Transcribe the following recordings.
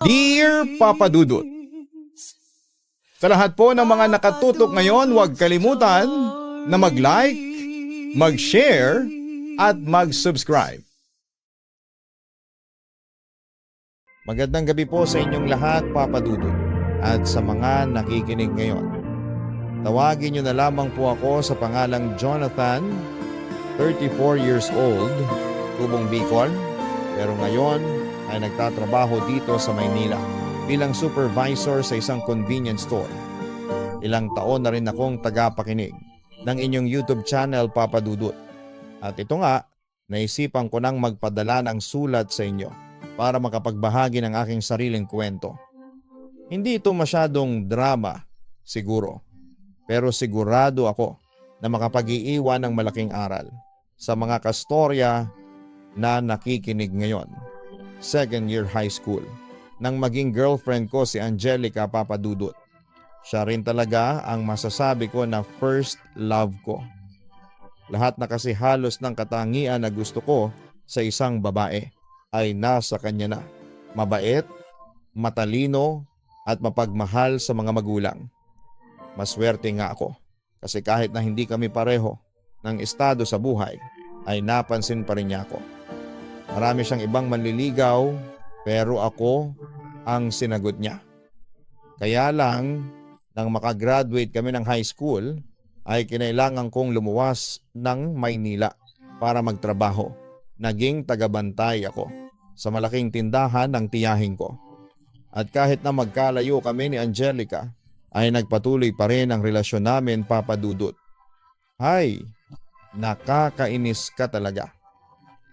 Dear Papa Dudut, sa lahat po ng mga nakatutok ngayon, huwag kalimutan na mag-like, mag-share, at mag-subscribe. Magandang gabi po sa inyong lahat, Papa Dudut, at sa mga nakikinig ngayon. Tawagin niyo na lamang po ako sa pangalang Jonathan, 34 years old, tubong Bicol, pero ngayon ay nagtatrabaho dito sa Maynila bilang supervisor sa isang convenience store. Ilang taon na rin akong tagapakinig ng inyong YouTube channel, Papa Dudut. At ito nga, naisipan ko nang magpadala ng sulat sa inyo para makapagbahagi ng aking sariling kwento. Hindi ito masyadong drama, siguro. Pero sigurado ako na makapag-iiwan ng malaking aral sa mga kastorya na nakikinig ngayon. Second year high school nang maging girlfriend ko si Angelica, Papa Dudut. Siya rin talaga ang masasabi ko na first love ko. Lahat na kasi halos ng katangian na gusto ko sa isang babae ay nasa kanya na. Mabait, matalino at mapagmahal sa mga magulang. Maswerte nga ako kasi kahit na hindi kami pareho ng estado sa buhay ay napansin pa rin niya ako. Marami siyang ibang manliligaw pero ako ang sinagot niya. Kaya lang nang makagraduate kami ng high school ay kinailangan kong lumuwas ng Maynila para magtrabaho. Naging tagabantay ako sa malaking tindahan ng tiyahin ko. At kahit na magkalayo kami ni Angelica ay nagpatuloy pa rin ang relasyon namin, Papa Dudut. Hay, nakakainis ka talaga.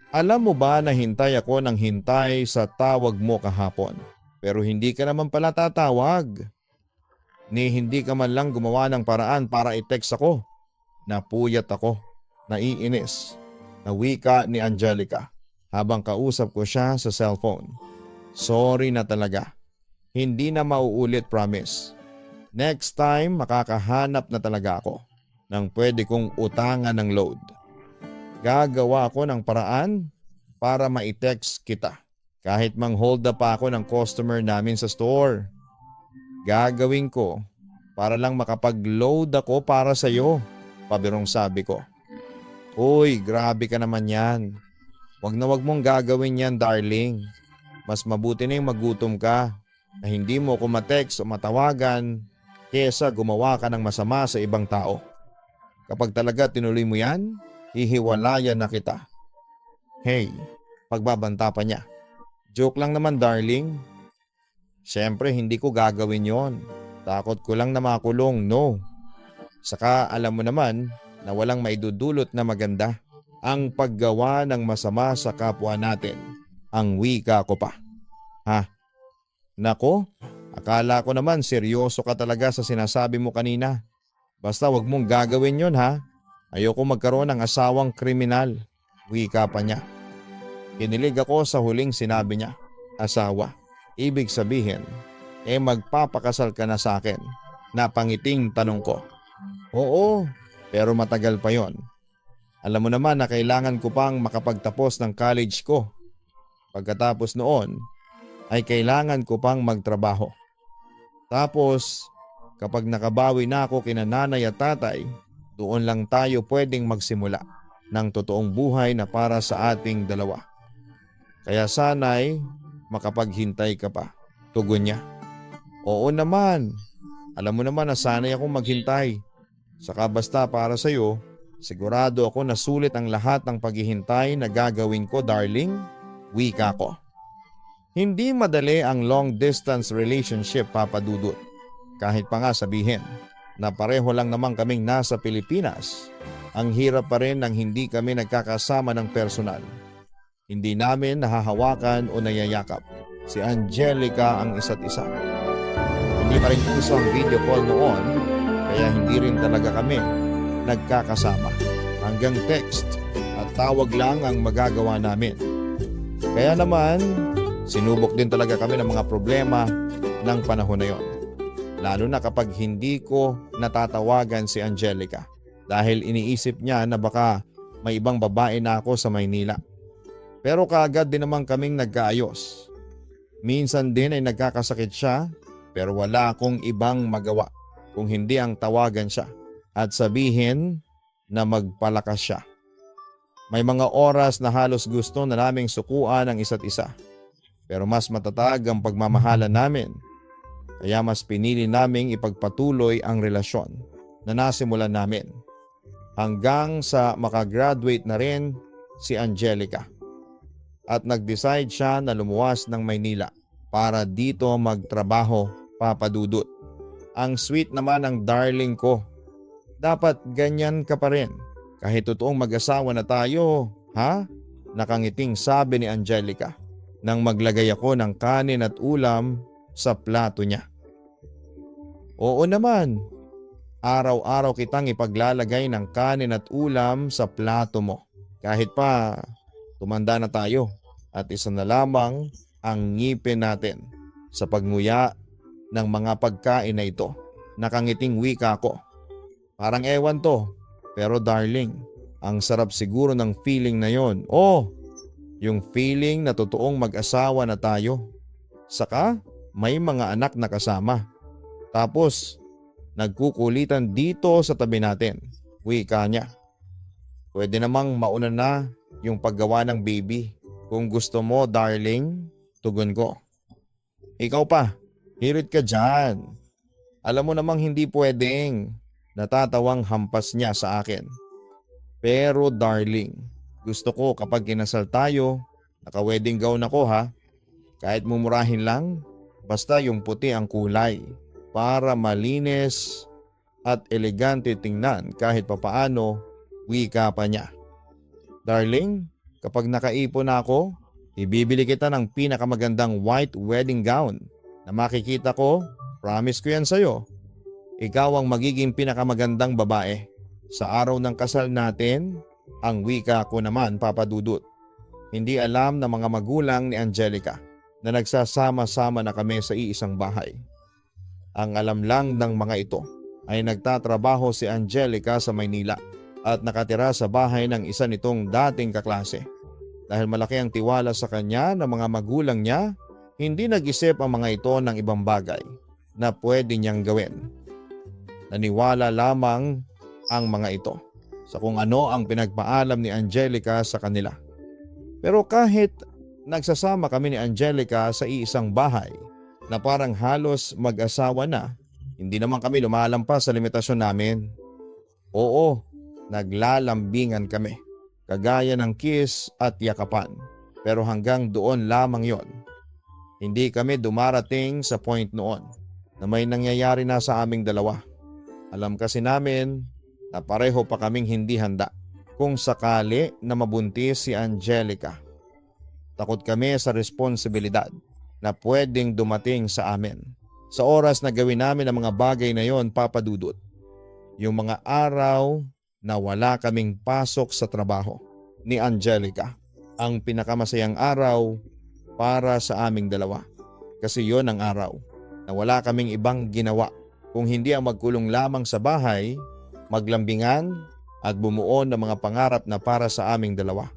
Alam mo ba na hintay ako ng hintay sa tawag mo kahapon? Pero hindi ka naman pala tatawag. Ni hindi ka man lang gumawa ng paraan para i-text ako. Napuyat ako, naiinis, na wika ni Angelica habang kausap ko siya sa cellphone. Sorry na talaga. Hindi na mauulit, promise. Next time makakahanap na talaga ako ng pwede kong utangan ng load. Gagawa ako ng paraan para ma-text kita kahit mang-hold up pa ako ng customer namin sa store. Gagawin ko para lang makapag-load ako para sa iyo, pabirong sabi ko. Uy, grabe ka naman yan. Wag na wag mong gagawin yan, darling. Mas mabuti na yung magutom ka na hindi mo ko ma-text o matawagan kesa gumawa ka ng masama sa ibang tao. Kapag talaga tinuloy mo yan, hihiwalayan na kita. Hey, pagbabanta pa niya. Joke lang naman, darling. Siyempre hindi ko gagawin yon. Takot ko lang na makulong, no. Saka alam mo naman na walang maidudulot na maganda ang paggawa ng masama sa kapwa natin. Ang wika ko pa. Ha? Nako, akala ko naman seryoso ka talaga sa sinasabi mo kanina. Basta wag mong gagawin yon, ha. Ayoko magkaroon ng asawang kriminal. Wika pa niya. Kinilig ako sa huling sinabi niya. Asawa. Ibig sabihin, magpapakasal ka na sa akin. Napangiting tanong ko. Oo, pero matagal pa yon. Alam mo naman na kailangan ko pang makapagtapos ng college ko. Pagkatapos noon, ay kailangan ko pang magtrabaho. Tapos, kapag nakabawi na ako kina nanay at tatay, doon lang tayo pwedeng magsimula ng totoong buhay na para sa ating dalawa. Kaya sana'y makapaghintay ka pa, tugon niya. Oo naman, alam mo naman na sana'y akong maghintay. Saka basta para sa'yo, sigurado ako na sulit ang lahat ng paghihintay na gagawin ko, darling. Wika ko. Hindi madali ang long distance relationship, Papa Dudut. Kahit pa nga sabihin na pareho lang naman kaming nasa Pilipinas, ang hirap pa rin nang hindi kami nagkakasama ng personal. Hindi namin nahahawakan o nayayakap si Angelica ang isa't isa. Hindi pa rin uso ang video call noon, kaya hindi rin talaga kami nagkakasama. Hanggang text at tawag lang ang magagawa namin. Kaya naman, sinubok din talaga kami ng mga problema ng panahon na yon. Lalo na kapag hindi ko natatawagan si Angelica dahil iniisip niya na baka may ibang babae na ako sa Maynila. Pero kaagad din naman kaming nagkaayos. Minsan din ay nagkakasakit siya pero wala akong ibang magawa kung hindi ang tawagan siya at sabihin na magpalakas siya. May mga oras na halos gusto na naming sukuan ang isa't isa pero mas matatag ang pagmamahalan namin kaya mas pinili naming ipagpatuloy ang relasyon na nasimulan namin hanggang sa makagraduate na rin si Angelica. At nag-decide siya na lumuwas ng Maynila para dito magtrabaho, Papa Dudut. Ang sweet naman ng darling ko. Dapat ganyan ka pa rin. Kahit totoong mag-asawa na tayo, ha? Nakangiting sabi ni Angelica nang maglagay ako ng kanin at ulam sa plato niya. Oo naman. Araw-araw kitang ipaglalagay ng kanin at ulam sa plato mo. Kahit pa tumanda na tayo at isa na lamang ang ngipin natin sa pagmuya ng mga pagkain na ito. Nakangiting wika ko. Parang ewan to, pero darling, ang sarap siguro ng feeling na yon. Oh, yung feeling na totoong mag-asawa na tayo. Saka may mga anak na kasama. Tapos nagkukulitan dito sa tabi natin. Wika niya. Pwede namang mauna na yung paggawa ng baby. Kung gusto mo, darling, tugon ko. Ikaw pa, hirit ka dyan. Alam mo namang hindi pwedeng. Natatawang hampas niya sa akin. Pero darling, gusto ko kapag kinasal tayo, naka-wedding gown ako ha. Kahit mumurahin lang, basta yung puti ang kulay. Para malinis at elegante tingnan kahit papaano, wika pa niya. Darling, kapag nakaipon na ako, ibibili kita ng pinakamagandang white wedding gown na makikita ko, promise ko yan sa'yo. Ikaw ang magiging pinakamagandang babae. Sa araw ng kasal natin, ang wika ko naman, Papa Dudut. Hindi alam ng mga magulang ni Angelica na nagsasama-sama na kami sa iisang bahay. Ang alam lang ng mga ito ay nagtatrabaho si Angelica sa Maynila at nakatira sa bahay ng isa nitong dating kaklase. Dahil malaki ang tiwala sa kanya ng mga magulang niya, hindi nag-isip ang mga ito ng ibang bagay na pwede niyang gawin. Naniwala lamang ang mga ito sa kung ano ang pinagpaalam ni Angelica sa kanila. Pero kahit nagsasama kami ni Angelica sa iisang bahay na parang halos mag-asawa na, hindi naman kami lumalampas sa limitasyon namin. Oo, naglalambingan kami, kagaya ng kiss at yakapan. Pero hanggang doon lamang yon. Hindi kami dumarating sa point noon na may nangyayari na sa aming dalawa. Alam kasi namin na pareho pa kaming hindi handa kung sakali na mabuntis si Angelica. Takot kami sa responsibilidad na pwedeng dumating sa amin. Sa oras na gawin namin ang mga bagay na yon, Papa Dudut, yung mga araw na wala kaming pasok sa trabaho ni Angelica, ang pinakamasayang araw para sa aming dalawa. Kasi yon ang araw na wala kaming ibang ginawa kung hindi ang magkulong lamang sa bahay, maglambingan at bumuo ng mga pangarap na para sa aming dalawa.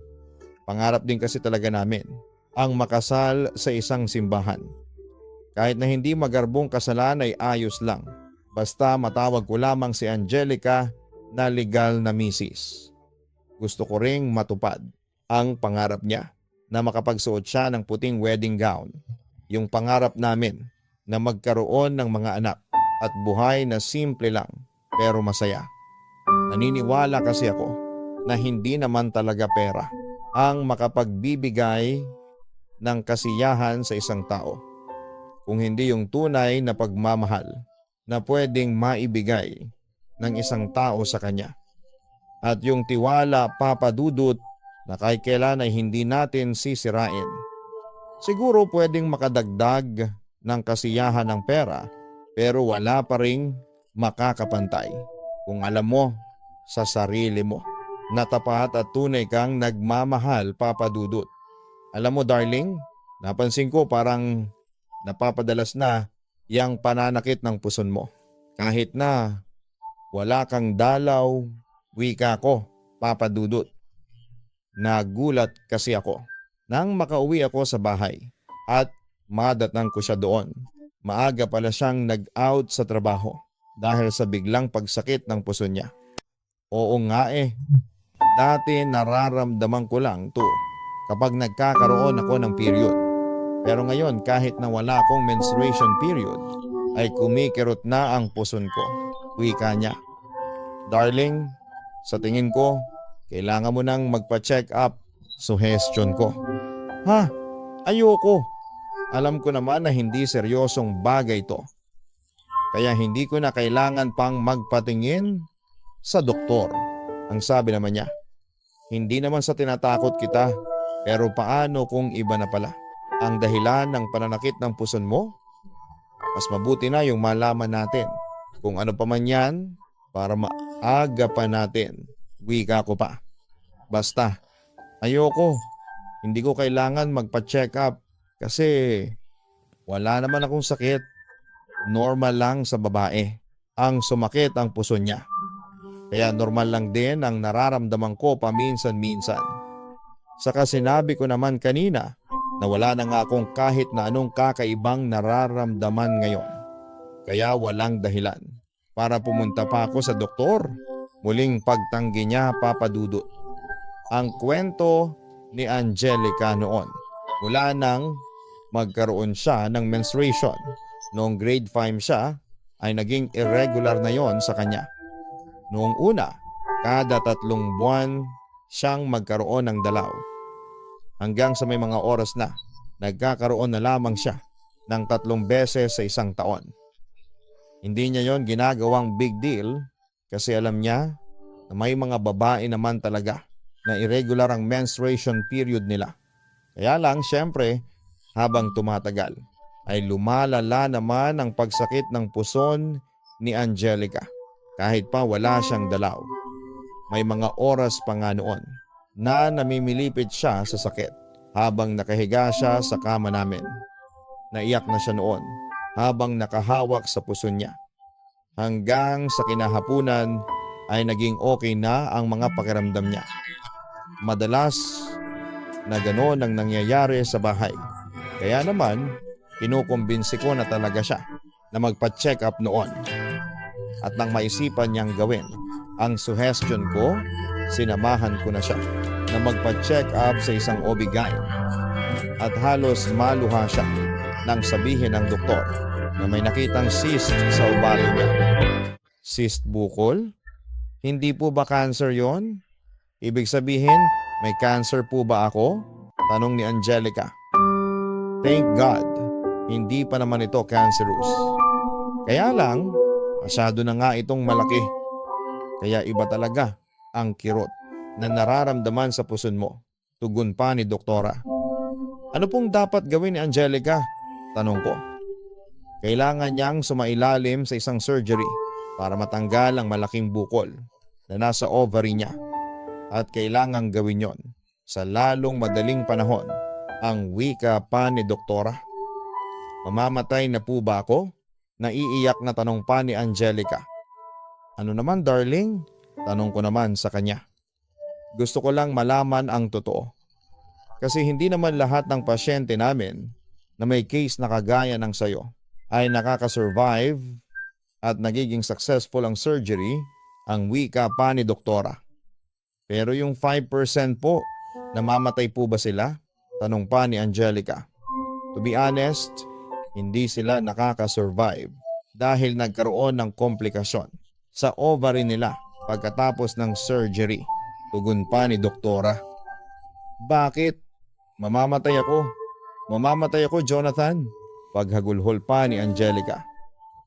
Pangarap din kasi talaga namin ang makasal sa isang simbahan. Kahit na hindi magarbong kasalan ay ayos lang. Basta matawag ko lamang si Angelica na legal na misis. Gusto ko ring matupad ang pangarap niya na makapagsuot siya ng puting wedding gown. Yung pangarap namin na magkaroon ng mga anak at buhay na simple lang pero masaya. Naniniwala kasi ako na hindi naman talaga pera ang makapagbibigay ng kasiyahan sa isang tao, kung hindi yung tunay na pagmamahal na pwedeng maibigay ng isang tao sa kanya. At yung tiwala, Papa Dudut, na kahit kailan ay hindi natin sisirain. Siguro pwedeng makadagdag ng kasiyahan ng pera, pero wala pa ring makakapantay kung alam mo sa sarili mo na tapat at tunay kang nagmamahal, Papa Dudut. Alam mo darling, napansin ko parang napapadalas na yang pananakit ng puson mo. Kahit na wala kang dalaw, wika ko, Papa Dudut. Nagulat kasi ako nang makauwi ako sa bahay at madatnan ko siya doon. Maaga pala siyang nag-out sa trabaho dahil sa biglang pagsakit ng puso niya. Oo nga eh, dati nararamdaman ko lang to kapag nagkakaroon ako ng period. Pero ngayon kahit na wala akong menstruation period, ay kumikirot na ang puson ko. Wika niya. Darling, sa tingin ko, kailangan mo nang magpa-check up. Suggestion ko. Ha? Ayoko. Alam ko naman na hindi seryosong bagay to. Kaya hindi ko na kailangan pang magpatingin sa doktor. Ang sabi naman niya. Hindi naman sa tinatakot kita, pero paano kung iba na pala ang dahilan ng pananakit ng puson mo? Mas mabuti na yung malaman natin kung ano pa man yan para maaga pa natin. Wika ko pa. Basta, ayoko. Hindi ko kailangan magpa-check up kasi wala naman akong sakit. Normal lang sa babae ang sumakit ang puso niya. Kaya normal lang din ang nararamdaman ko paminsan-minsan. Saka sinabi ko naman kanina na wala na nga akong kahit na anong kakaibang nararamdaman ngayon. Kaya walang dahilan para pumunta pa ako sa doktor. Muling pagtanggi niya, Papa Dudut. Ang kwento ni Angelica noon mula nang magkaroon siya ng menstruation. Noong grade 5 siya ay naging irregular na yon sa kanya. Noong una, kada 3 buwan siyang magkaroon ng dalaw. Hanggang sa may mga oras na nagkakaroon na lamang siya ng 3 beses sa isang taon. Hindi niya yon ginagawang big deal kasi alam niya na may mga babae naman talaga na irregular ang menstruation period nila. Kaya lang syempre habang tumatagal ay lumalala naman ang pagsakit ng puson ni Angelica kahit pa wala siyang dalaw. May mga oras pa nga noon na namimilipit siya sa sakit habang nakahiga siya sa kama namin. Naiyak na siya noon habang nakahawak sa puso niya. Hanggang sa kinahapunan ay naging okay na ang mga pakiramdam niya. Madalas na gano'n ang nangyayari sa bahay. Kaya naman, kinukumbinsi ko na talaga siya na magpa-check up noon. At nang maisipan niyang gawin ang suggestion ko, sinamahan ko na siya na magpa-check up sa isang OB-GYN. At halos maluha siya nang sabihin ng doktor na may nakitang cyst sa ugali niya. Cyst bukol? Hindi po ba cancer yon? Ibig sabihin, may cancer po ba ako? Tanong ni Angelica. Thank God, hindi pa naman ito cancerous. Kaya lang, masyado na nga itong malaki. Kaya iba talaga ang kirot na nararamdaman sa puson mo. Tugon pa ni doktora. Ano pong dapat gawin ni Angelica? Tanong ko. Kailangan niyang sumailalim sa isang surgery para matanggal ang malaking bukol na nasa ovary niya. At kailangang gawin yon sa lalong madaling panahon. Ang wika pa ni doktora. Mamamatay na po ba ako? Naiiyak na tanong pa ni Angelica. Ano naman darling? Tanong ko naman sa kanya. Gusto ko lang malaman ang totoo. Kasi hindi naman lahat ng pasyente namin na may case na kagaya ng sayo ay nakakasurvive at nagiging successful ang surgery, ang wika pa ni doktora. Pero yung 5% po, namamatay po ba sila? Tanong pa ni Angelica. To be honest, hindi sila nakakasurvive dahil nagkaroon ng komplikasyon sa ovary nila pagkatapos ng surgery. Tugon pa ni doktora. Bakit? Mamamatay ako. Mamamatay ako, Jonathan. Paghagulhol pa ni Angelica.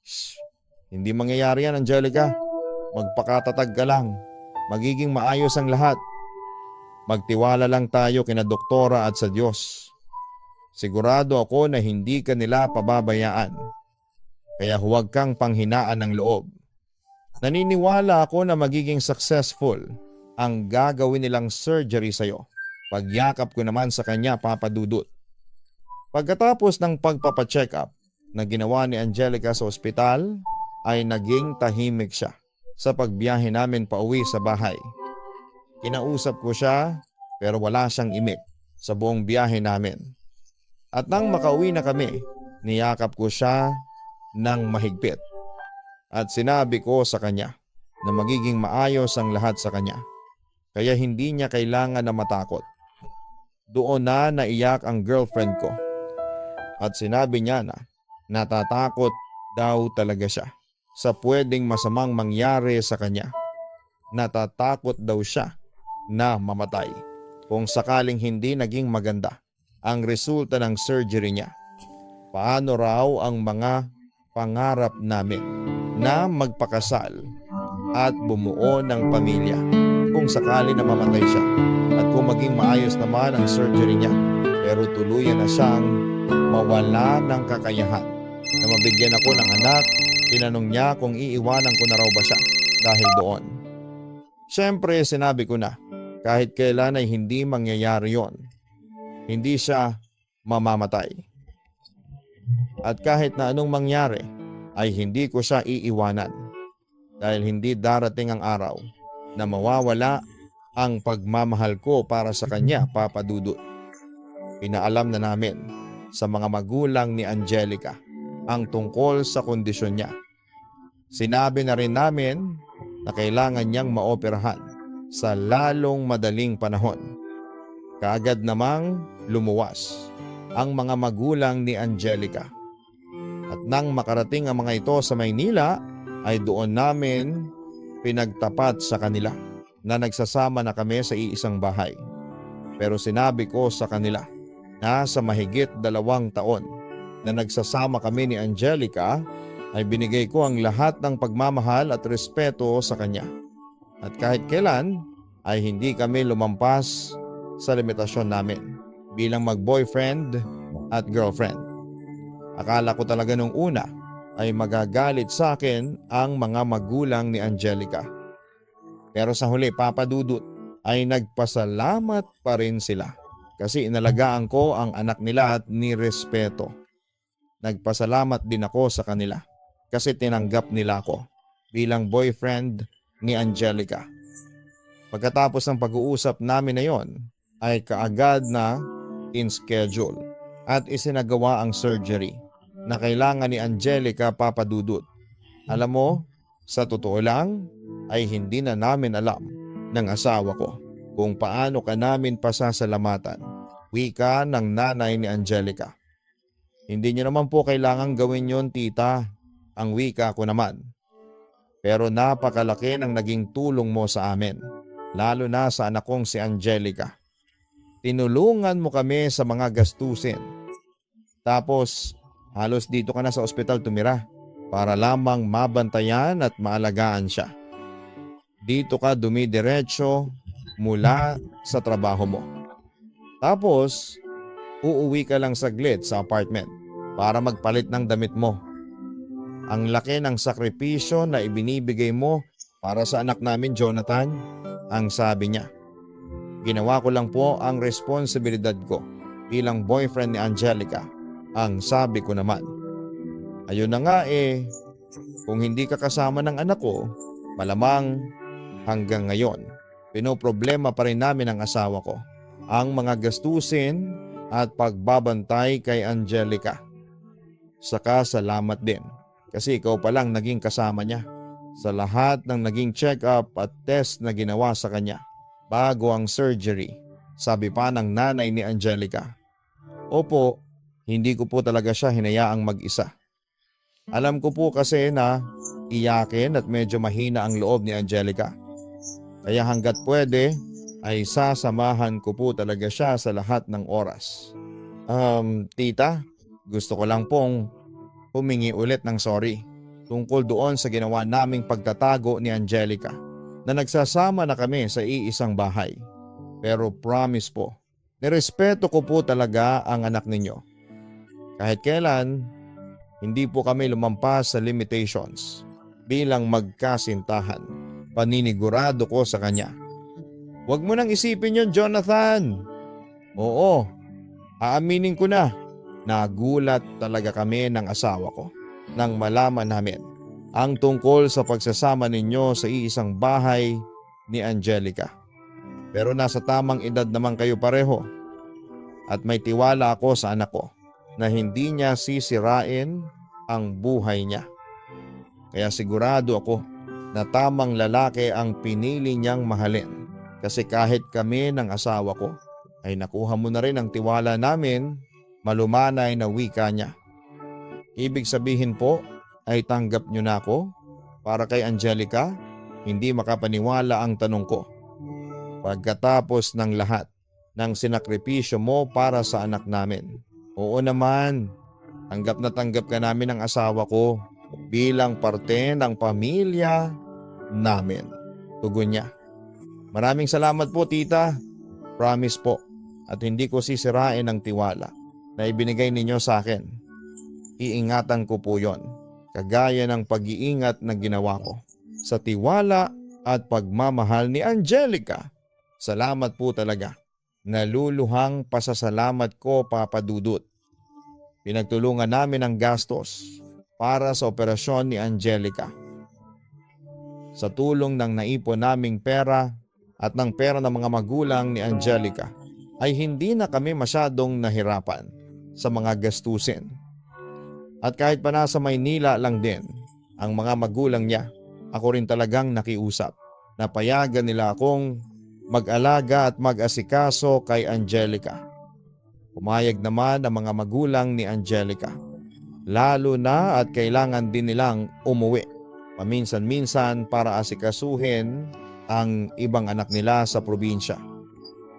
Shh, hindi mangyayari yan, Angelica. Magpakatatag ka lang. Magiging maayos ang lahat. Magtiwala lang tayo kina doktora at sa Diyos. Sigurado ako na hindi ka nila pababayaan. Kaya huwag kang panghinaan ng loob. Naniniwala ako na magiging successful ang gagawin nilang surgery sa'yo. Pagyakap ko naman sa kanya, Papa Dudut. Pagkatapos ng pagpapacheck up na ginawa ni Angelica sa ospital, ay naging tahimik siya sa pagbiyahe namin pauwi sa bahay. Kinausap ko siya pero wala siyang imik sa buong biyahe namin. At nang makauwi na kami, niyakap ko siya ng mahigpit at sinabi ko sa kanya na magiging maayos ang lahat sa kanya. Kaya hindi niya kailangan na matakot. Doon na naiyak ang girlfriend ko at sinabi niya na natatakot daw talaga siya sa pwedeng masamang mangyari sa kanya. Natatakot daw siya na mamatay kung sakaling hindi naging maganda ang resulta ng surgery niya. Paano raw ang mga pangarap namin na magpakasal at bumuo ng pamilya kung sakali na mamatay siya at kung maging maayos naman ang surgery niya pero tuluyan na siyang mawala ng kakayahan na mabigyan ako ng anak. Tinanong niya kung iiwanan ko na raw ba siya dahil doon. Siyempre sinabi ko na kahit kailan ay hindi mangyayari yon. Hindi siya mamamatay. At kahit na anong mangyari ay hindi ko siya iiwanan dahil hindi darating ang araw na mawawala ang pagmamahal ko para sa kanya, Papa Dudut. Pinaalam na namin sa mga magulang ni Angelica ang tungkol sa kondisyon niya. Sinabi na rin namin na kailangan niyang maoperahan sa lalong madaling panahon. Kaagad namang lumuwas ang mga magulang ni Angelica. At nang makarating ang mga ito sa Maynila ay doon namin pinagtapat sa kanila na nagsasama na kami sa iisang bahay. Pero sinabi ko sa kanila na sa mahigit 2 taon na nagsasama kami ni Angelica ay binigay ko ang lahat ng pagmamahal at respeto sa kanya. At kahit kailan ay hindi kami lumampas sa limitasyon namin bilang mag-boyfriend at girlfriend. Akala ko talaga nung una ay magagalit sa akin ang mga magulang ni Angelica. Pero sa huli, Papa Dudut, ay nagpasalamat pa rin sila kasi inalagaan ko ang anak nila at nirespeto. Nagpasalamat din ako sa kanila kasi tinanggap nila ako bilang boyfriend ni Angelica. Pagkatapos ng pag-uusap namin na yon ay kaagad na in schedule at isinagawa ang surgery na kailangan ni Angelica, Papa Dudut. Alam mo, sa totoo lang ay hindi na namin alam ng asawa ko kung paano ka namin pasasalamatan. Wika ng nanay ni Angelica. Hindi niyo naman po kailangang gawin yon, tita. Ang wika ko naman. Pero napakalaki ng naging tulong mo sa amin, lalo na sa anak kong si Angelica. Tinulungan mo kami sa mga gastusin. Tapos halos dito ka na sa ospital tumira para lamang mabantayan at maalagaan siya. Dito ka dumidiretso mula sa trabaho mo. Tapos uuwi ka lang saglit sa apartment para magpalit ng damit mo. Ang laki ng sakripisyo na ibinibigay mo para sa anak namin, Jonathan, ang sabi niya. Ginawa ko lang po ang responsibilidad ko bilang boyfriend ni Angelica, ang sabi ko naman. Ayun na nga kung hindi ka kasama ng anak ko, malamang hanggang ngayon, pinoproblema pa rin namin ang asawa ko ang mga gastusin at pagbabantay kay Angelica. Saka salamat din kasi ikaw pa lang naging kasama niya sa lahat ng naging check-up at test na ginawa sa kanya bago ang surgery, sabi pa ng nanay ni Angelica. Opo, hindi ko po talaga siya hinayaang mag-isa. Alam ko po kasi na iyakin at medyo mahina ang loob ni Angelica. Kaya hanggat pwede ay sasamahan ko po talaga siya sa lahat ng oras. Tita, gusto ko lang pong humingi ulit ng sorry tungkol doon sa ginawa naming pagtatago ni Angelica na nagsasama na kami sa iisang bahay. Pero promise po, nirespeto ko po talaga ang anak ninyo. Kahit kailan, hindi po kami lumampas sa limitations bilang magkasintahan. Paninigurado ko sa kanya. Huwag mo nang isipin yon, Jonathan. Oo, aaminin ko na. Nagulat talaga kami ng asawa ko nang malaman namin ang tungkol sa pagsasama ninyo sa iisang bahay ni Angelica. Pero nasa tamang edad naman kayo pareho at may tiwala ako sa anak ko na hindi niya sisirain ang buhay niya. Kaya sigurado ako na tamang lalaki ang pinili niyang mahalin. Kasi kahit kami ng asawa ko ay nakuha mo na rin ang tiwala namin, malumanay na wika niya. Ibig sabihin po ay tanggap niyo na ako? Para kay Angelica, hindi makapaniwala ang tanong ko. Pagkatapos ng lahat ng sinakripisyo mo para sa anak namin. Oo naman, tanggap na tanggap ka namin ng asawa ko bilang parte ng pamilya namin. Tugon niya. Maraming salamat po tita. Promise po at hindi ko sisirain ang tiwala na ibinigay ninyo sa akin. Iingatan ko po yon, kagaya ng pag-iingat na ginawa ko sa tiwala at pagmamahal ni Angelica. Salamat po talaga. Naluluhang pasasalamat ko, Papa Dudut. Pinagtulungan namin ang gastos para sa operasyon ni Angelica. Sa tulong ng naipon naming pera at ng pera ng mga magulang ni Angelica ay hindi na kami masyadong nahirapan sa mga gastusin. At kahit pa nasa Maynila lang din ang mga magulang niya, ako rin talagang nakiusap. Napayagan nila akong mag-alaga at mag-asikaso kay Angelica. Pumayag naman ang mga magulang ni Angelica. Lalo na at kailangan din nilang umuwi paminsan-minsan para asikasuhin ang ibang anak nila sa probinsya.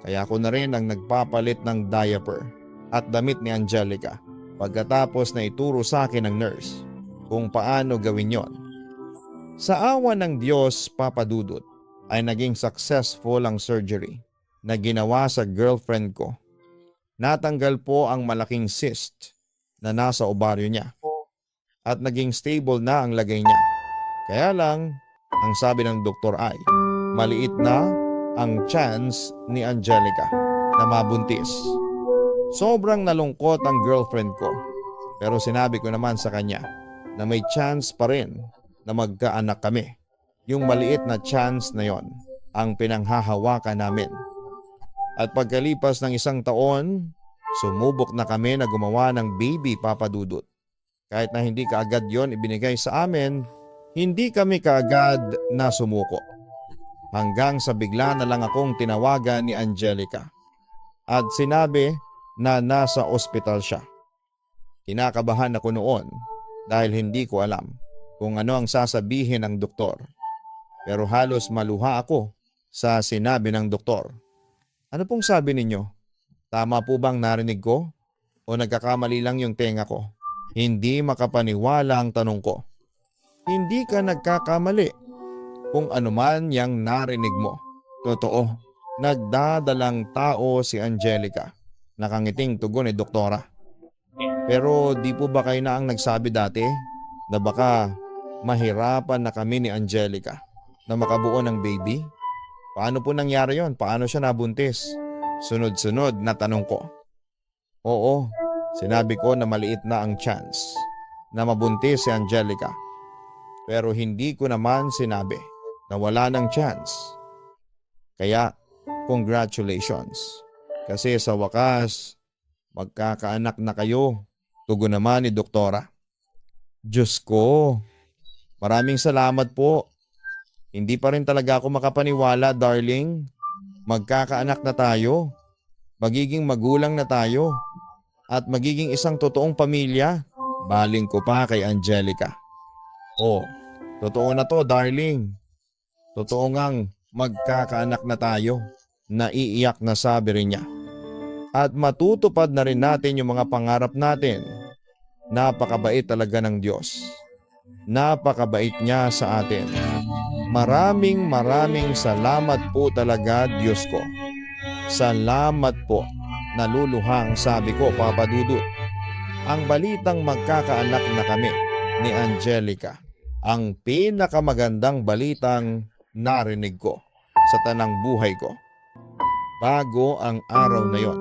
Kaya ako na rin ang nagpapalit ng diaper at damit ni Angelica pagkatapos na ituro sa akin ng nurse kung paano gawin yon. Sa awa ng Diyos, Papa Dudut, ay naging successful ang surgery na ginawa sa girlfriend ko. Natanggal po ang malaking cyst na nasa ovaryo niya at naging stable na ang lagay niya. Kaya lang, ang sabi ng doktor ay maliit na ang chance ni Angelica na mabuntis. Sobrang nalungkot ang girlfriend ko, pero sinabi ko naman sa kanya na may chance pa rin na magkaanak kami. Yung maliit na chance na yon ang pinanghahawakan namin. At pagkalipas ng 1 taon, sumubok na kami na gumawa ng baby, Papa Dudut. Kahit na hindi kaagad yon ibinigay sa amin, hindi kami kaagad na sumuko. Hanggang sa bigla na lang akong tinawagan ni Angelica at sinabi na nasa ospital siya. Kinakabahan ako noon dahil hindi ko alam kung ano ang sasabihin ng doktor. Pero halos maluha ako sa sinabi ng doktor. Ano pong sabi ninyo? Tama po bang narinig ko? O nagkakamali lang yung tenga ko? Hindi makapaniwala ang tanong ko. Hindi ka nagkakamali. Kung ano man yang narinig mo. Totoo, nagdadalang tao si Angelica. Nakangiting tugon ni doktora. Pero di po ba kayo na ang nagsabi dati na baka mahirapan na kami ni Angelica na makabuo ng baby? Paano po nangyari yon? Paano siya nabuntis? Sunod-sunod na tanong ko. Oo, sinabi ko na maliit na ang chance na mabuntis si Angelica. Pero hindi ko naman sinabi na wala ng chance. Kaya congratulations. Kasi sa wakas, magkakaanak na kayo. Tugon naman ni doktora. Diyos ko, maraming salamat po. Hindi pa rin talaga ako makapaniwala, darling. Magkakaanak na tayo. Magiging magulang na tayo. At magiging isang totoong pamilya. Baling ko pa kay Angelica. Oh, totoo na to, darling. Totoo ngang magkakaanak na tayo. Naiiyak na sabi rin niya. At matutupad na rin natin yung mga pangarap natin. Napakabait talaga ng Diyos. Napakabait niya sa atin. Maraming salamat po talaga, Diyos ko. Salamat po. Naluluhang sabi ko, Papa Dudut. Ang balitang magkakaanak na kami ni Angelica. Ang pinakamagandang balitang narinig ko sa tanang buhay ko. Bago ang araw na yon,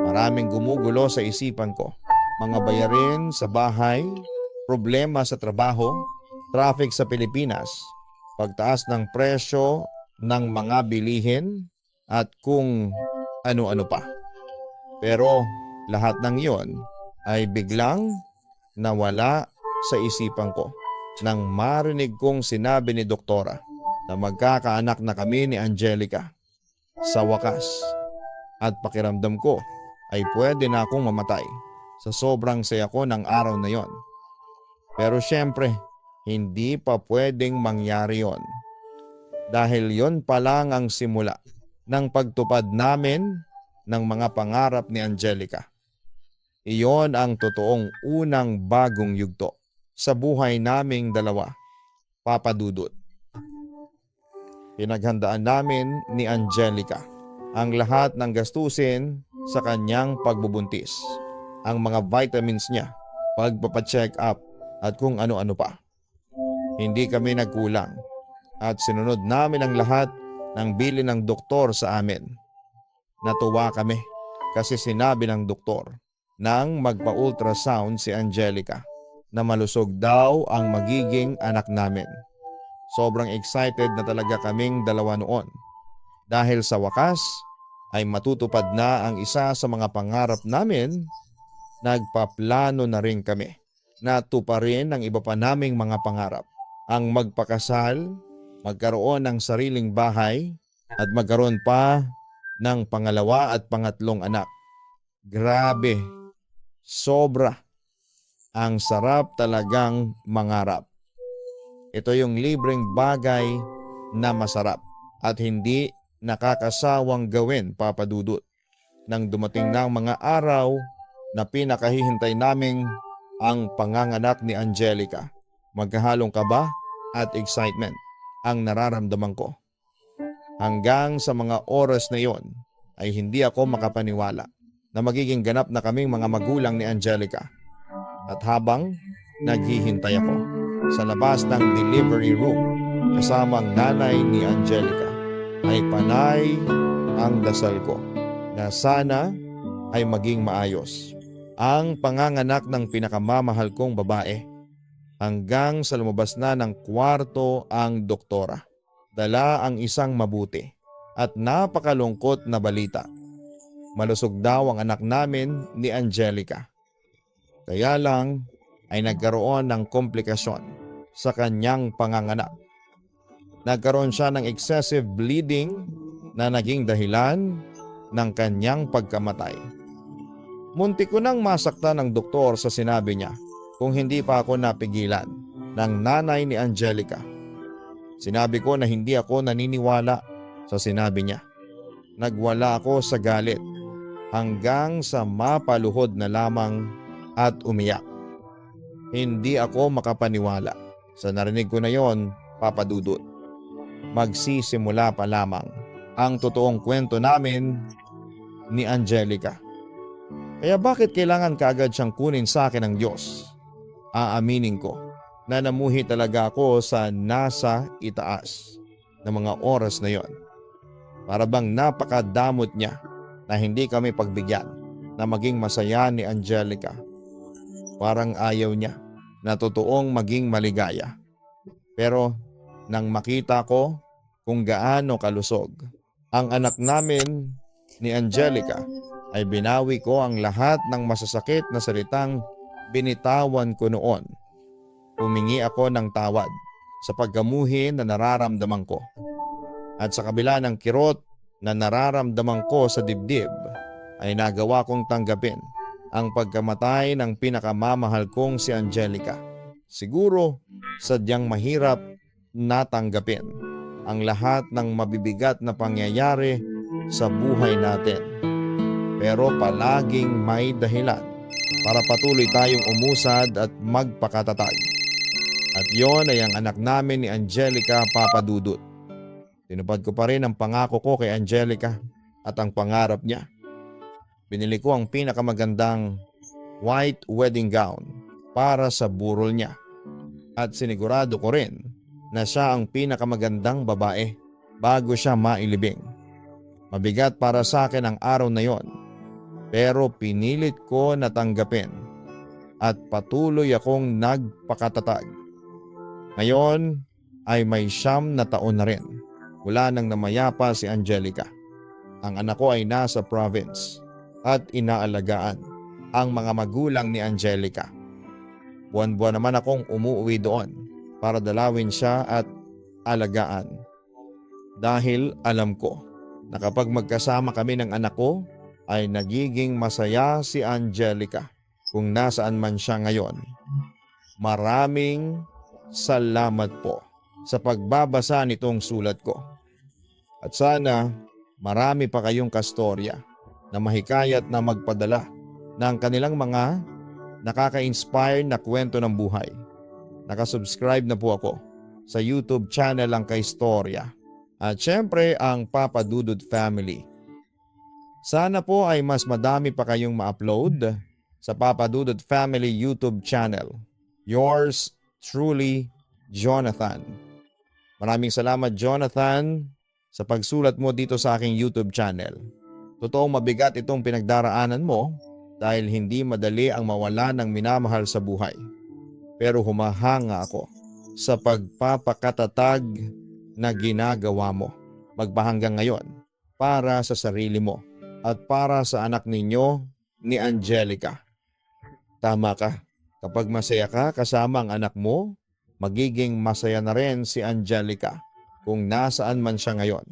maraming gumugulo sa isipan ko. Mga bayarin sa bahay, problema sa trabaho, traffic sa Pilipinas, pagtaas ng presyo ng mga bilihin at kung ano-ano pa. Pero lahat ng iyon ay biglang nawala sa isipan ko nang marinig kong sinabi ni doktora na magkakaanak na kami ni Angelica sa wakas, at pakiramdam ko ay pwede na akong mamatay sa sobrang saya ko ng araw na yon. Pero syempre, hindi pa pwedeng mangyari yon dahil yon pa lang ang simula ng pagtupad namin ng mga pangarap ni Angelica. Iyon ang totoong unang bagong yugto sa buhay naming dalawa, Papa Dudut. Pinaghandaan namin ni Angelica ang lahat ng gastusin sa kanyang pagbubuntis, ang mga vitamins niya, pagpapacheck up at kung ano-ano pa. Hindi kami nagkulang at sinunod namin ang lahat ng bilin ng doktor sa amin. Natuwa kami kasi sinabi ng doktor nang magpa-ultrasound si Angelica na malusog daw ang magiging anak namin. Sobrang excited na talaga kaming dalawa noon dahil sa wakas ay matutupad na ang isa sa mga pangarap namin. Nagpaplano na rin kami na tuparin ang iba pa naming mga pangarap, ang magpakasal, magkaroon ng sariling bahay at magkaroon pa ng pangalawa at pangatlong anak. Grabe, sobra. Ang sarap talagang mangarap. Ito yung libreng bagay na masarap at hindi nakakasawang gawin, Papa Dudut. Nang dumating na ang mga araw na pinakahihintay naming ang panganganak ni Angelica, magkahalong kaba at excitement ang nararamdaman ko. Hanggang sa mga oras na yon ay hindi ako makapaniwala na magiging ganap na kaming mga magulang ni Angelica. At habang naghihintay ako sa labas ng delivery room kasama ang nanay ni Angelica, ay panay ang dasal ko na sana ay maging maayos ang panganganak ng pinakamamahal kong babae. Hanggang sa lumabas na ng kwarto ang doktora. Dala ang isang mabuti at napakalungkot na balita. Malusog daw ang anak namin ni Angelica. Kaya lang ay nagkaroon ng komplikasyon sa kanyang panganganak. Nagkaroon siya ng excessive bleeding na naging dahilan ng kanyang pagkamatay. Muntik ko nang masaktan ng doktor sa sinabi niya kung hindi pa ako napigilan ng nanay ni Angelica. Sinabi ko na hindi ako naniniwala sa sinabi niya. Nagwala ako sa galit hanggang sa mapaluhod na lamang at umiyak. Hindi ako makapaniwala sa narinig ko na yon, Papa Dudut. Magsisimula pa lamang ang totoong kwento namin ni Angelica. Kaya bakit kailangan kaagad siyang kunin sa akin ng Diyos? Aaminin ko na namuhi talaga ako sa nasa itaas ng mga oras na yon. Para bang napakadamot niya na hindi kami pagbigyan na maging masaya ni Angelica. Parang ayaw niya na totoong maging maligaya. Pero nang makita ko kung gaano kalusog ang anak namin ni Angelica, ay binawi ko ang lahat ng masasakit na salitang binitawan ko noon. Humingi ako ng tawad sa pagkamuhi na nararamdaman ko. At sa kabila ng kirot na nararamdaman ko sa dibdib, ay nagawa kong tanggapin ang pagkamatay ng pinakamamahal kong si Angelica. Siguro sadyang mahirap natanggapin ang lahat ng mabibigat na pangyayari sa buhay natin. Pero palaging may dahilan para patuloy tayong umusad at magpakatatag. At yon ay ang anak namin ni Angelica, Papa Dudut. Tinupad ko pa rin ang pangako ko kay Angelica at ang pangarap niya. Binili ko ang pinakamagandang white wedding gown para sa burol niya. At sinigurado ko rin na siya ang pinakamagandang babae bago siya mailibing. Mabigat para sa akin ang araw na yon, pero pinilit ko na tanggapin at patuloy akong nagpakatatag. Ngayon ay may 9 na taon na rin mula nang namayapa si Angelica. Ang anak ko ay nasa province at inaalagaan ang mga magulang ni Angelica. Buwan-buwan naman akong umuwi doon para dalawin siya at alagaan. Dahil alam ko na kapag magkasama kami ng anak ko ay nagiging masaya si Angelica kung nasaan man siya ngayon. Maraming salamat po sa pagbabasa nitong sulat ko. At sana marami pa kayong kastorya na mahikayat na magpadala ng kanilang mga nakaka-inspire na kwento ng buhay. Nakasubscribe na po ako sa YouTube channel ang Kaistorya at syempre ang Papa Dudut Family. Sana po ay mas madami pa kayong ma-upload sa Papa Dudut Family YouTube channel. Yours truly, Jonathan. Maraming salamat, Jonathan, sa pagsulat mo dito sa aking YouTube channel. Totoong mabigat itong pinagdaraanan mo dahil hindi madali ang mawala ng minamahal sa buhay. Pero humahanga ako sa pagpapakatatag na ginagawa mo magpahanggang ngayon para sa sarili mo at para sa anak ninyo ni Angelica. Tama ka, kapag masaya ka kasama ang anak mo, magiging masaya na rin si Angelica kung nasaan man siya ngayon.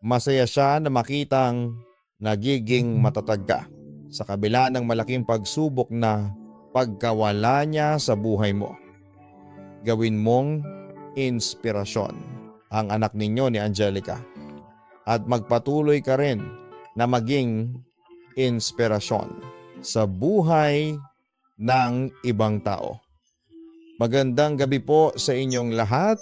Masaya siya na makitang nagiging matatag ka sa kabila ng malaking pagsubok na pagkawala niya sa buhay mo. Gawin mong inspirasyon ang anak ninyo ni Angelica at magpatuloy ka rin na maging inspirasyon sa buhay ng ibang tao. Magandang gabi po sa inyong lahat